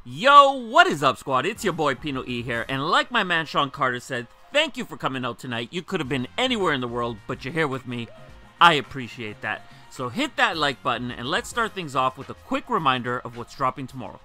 Yo, what is up, squad? It's your boy PinoE here, and like my man Sean Carter said, thank you for coming out tonight. You could have been anywhere in the world, but you're here with me. I appreciate that. So hit that like button, and let's start things off with a quick reminder of what's dropping tomorrow.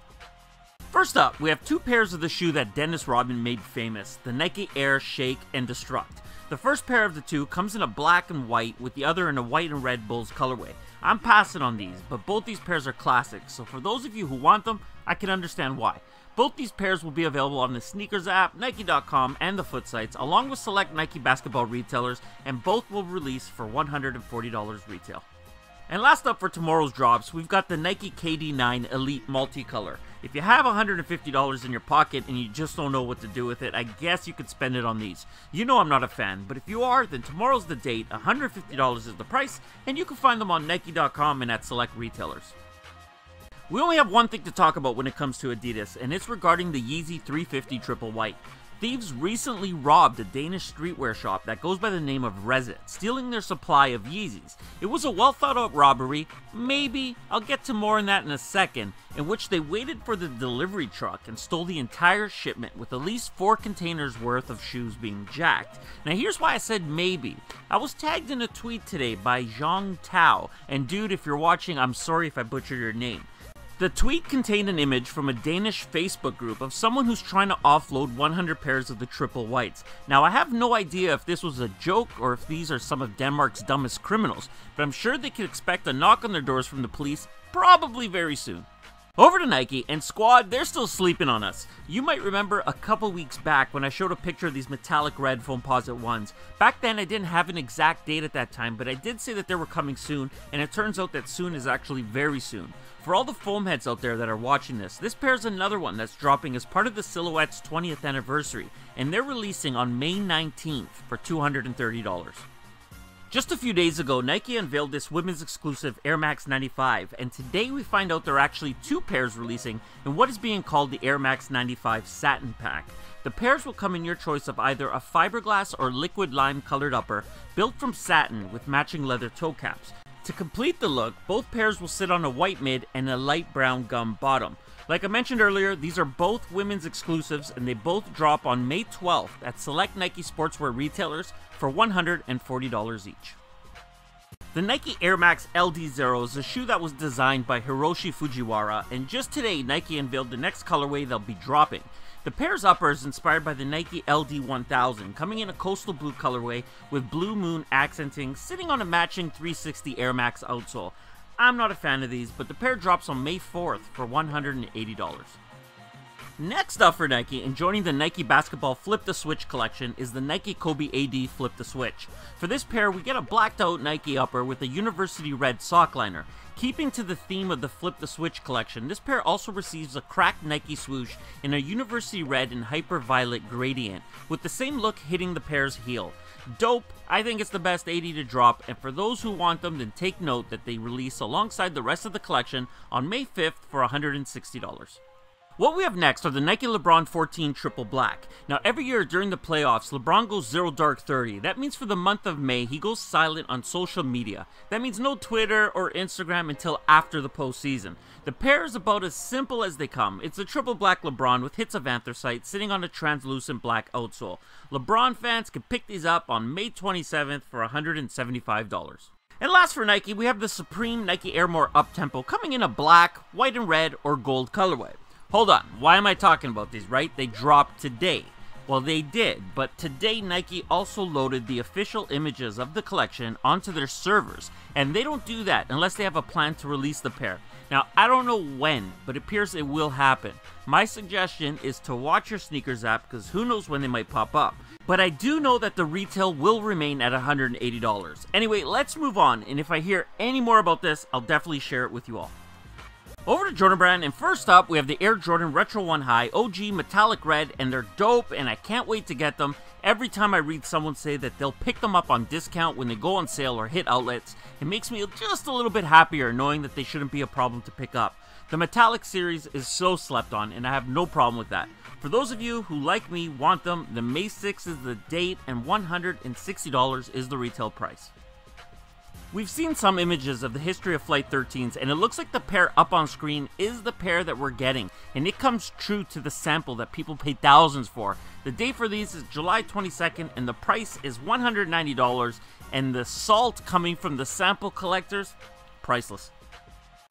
First up, we have two pairs of the shoe that Dennis Rodman made famous, the Nike Air Shake and Ndestrukt. The first pair of the two comes in a black and white, with the other in a white and red Bulls colorway. I'm passing on these, but both these pairs are classics, so for those of you who want them, I can understand why. Both these pairs will be available on the sneakers app, Nike.com, and the foot sites, along with select Nike basketball retailers, and both will release for $140 retail. And last up for tomorrow's drops, we've got the Nike KD9 Elite Multicolor. If you have $150 in your pocket and you just don't know what to do with it, I guess you could spend it on these. You know I'm not a fan, but if you are, then tomorrow's the date, $150 is the price, and you can find them on Nike.com and at select retailers. We only have one thing to talk about when it comes to Adidas, and it's regarding the Yeezy 350 Triple White. Thieves recently robbed a Danish streetwear shop that goes by the name of Heiress, stealing their supply of Yeezys. It was a well thought out robbery, maybe, I'll get to more on that in a second, in which they waited for the delivery truck and stole the entire shipment with at least 4 containers worth of shoes being jacked. Now here's why I said maybe. I was tagged in a tweet today by Zhang Tao, and dude, if you're watching, I'm sorry if I butchered your name. The tweet contained an image from a Danish Facebook group of someone who's trying to offload 100 pairs of the triple whites. Now I have no idea if this was a joke or if these are some of Denmark's dumbest criminals, but I'm sure they can expect a knock on their doors from the police probably very soon. Over to Nike, and squad, they're still sleeping on us. You might remember a couple weeks back when I showed a picture of these metallic red Foamposite ones. Back then I didn't have an exact date at that time, but I did say that they were coming soon, and it turns out that soon is actually very soon. For all the foam heads out there that are watching this pair's another one that's dropping as part of the Silhouette's 20th anniversary, and they're releasing on May 19th for $230. Just a few days ago, Nike unveiled this women's exclusive Air Max 95, and today we find out there are actually 2 pairs releasing in what is being called the Air Max 95 Satin Pack. The pairs will come in your choice of either a fiberglass or liquid lime colored upper, built from satin with matching leather toe caps. To complete the look, both pairs will sit on a white mid and a light brown gum bottom. Like I mentioned earlier, these are both women's exclusives, and they both drop on May 12th at select Nike sportswear retailers for $140 each. The Nike Air Max LD0 is a shoe that was designed by Hiroshi Fujiwara, and just today Nike unveiled the next colorway they'll be dropping. The pair's upper is inspired by the Nike LD1000, coming in a coastal blue colorway with blue moon accenting, sitting on a matching 360 Air Max outsole. I'm not a fan of these, but the pair drops on May 4th for $180. Next up for Nike, and joining the Nike Basketball Flip the Switch collection, is the Nike Kobe AD Flip the Switch. For this pair, we get a blacked out Nike upper with a university red sock liner. Keeping to the theme of the Flip the Switch collection, this pair also receives a cracked Nike swoosh in a university red and hyper violet gradient, with the same look hitting the pair's heel. Dope, I think it's the best 80 to drop, and for those who want them, then take note that they release alongside the rest of the collection on May 5th for $160. What we have next are the Nike LeBron 14 Triple Black. Now every year during the playoffs, LeBron goes 0 dark 30. That means for the month of May, he goes silent on social media. That means no Twitter or Instagram until after the postseason. The pair is about as simple as they come. It's a triple black LeBron with hits of anthracite sitting on a translucent black outsole. LeBron fans can pick these up on May 27th for $175. And last for Nike, we have the Supreme Nike Air More Uptempo coming in a black, white and red, or gold colorway. Hold on, why am I talking about these, right? They dropped today. Well, they did, but today Nike also loaded the official images of the collection onto their servers, and they don't do that unless they have a plan to release the pair. Now, I don't know when, but it appears it will happen. My suggestion is to watch your sneakers app, because who knows when they might pop up. But I do know that the retail will remain at $180. Anyway, let's move on, and if I hear any more about this, I'll definitely share it with you all. Over to Jordan Brand, and first up, we have the Air Jordan Retro 1 High OG Metallic Red, and they're dope, and I can't wait to get them. Every time I read someone say that they'll pick them up on discount when they go on sale or hit outlets, it makes me just a little bit happier knowing that they shouldn't be a problem to pick up. The Metallic series is so slept on, and I have no problem with that. For those of you who, like me, want them, the May 6th is the date, and $160 is the retail price. We've seen some images of the history of Flight 13s, and it looks like the pair up on screen is the pair that we're getting, and it comes true to the sample that people pay thousands for. The date for these is July 22nd, and the price is $190, and the salt coming from the sample collectors, priceless.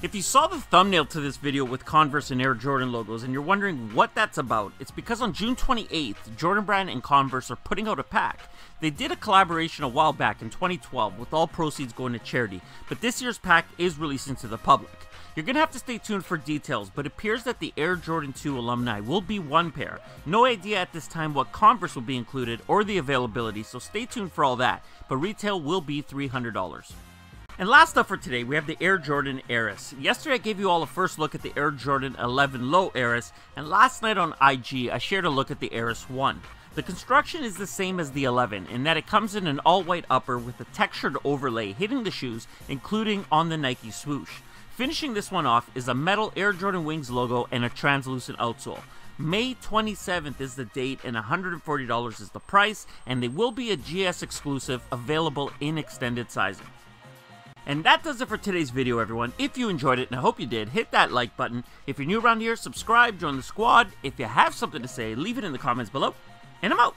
If you saw the thumbnail to this video with Converse and Air Jordan logos and you're wondering what that's about, it's because on June 28th, Jordan Brand and Converse are putting out a pack. They did a collaboration a while back in 2012 with all proceeds going to charity, but this year's pack is releasing to the public. You're going to have to stay tuned for details, but it appears that the Air Jordan 2 alumni will be one pair. No idea at this time what Converse will be included or the availability, so stay tuned for all that, but retail will be $300. And last up for today, we have the Air Jordan Heiress. Yesterday I gave you all a first look at the Air Jordan 11 Low Heiress, and last night on IG I shared a look at the Heiress 1. The construction is the same as the 11 in that it comes in an all-white upper with a textured overlay hitting the shoes, including on the Nike swoosh. Finishing this one off is a metal Air Jordan Wings logo and a translucent outsole. May 27th is the date and $140 is the price, and they will be a GS exclusive available in extended sizing. And that does it for today's video, everyone. If you enjoyed it, and I hope you did, hit that like button. If you're new around here, subscribe, join the squad. If you have something to say, leave it in the comments below. And I'm out.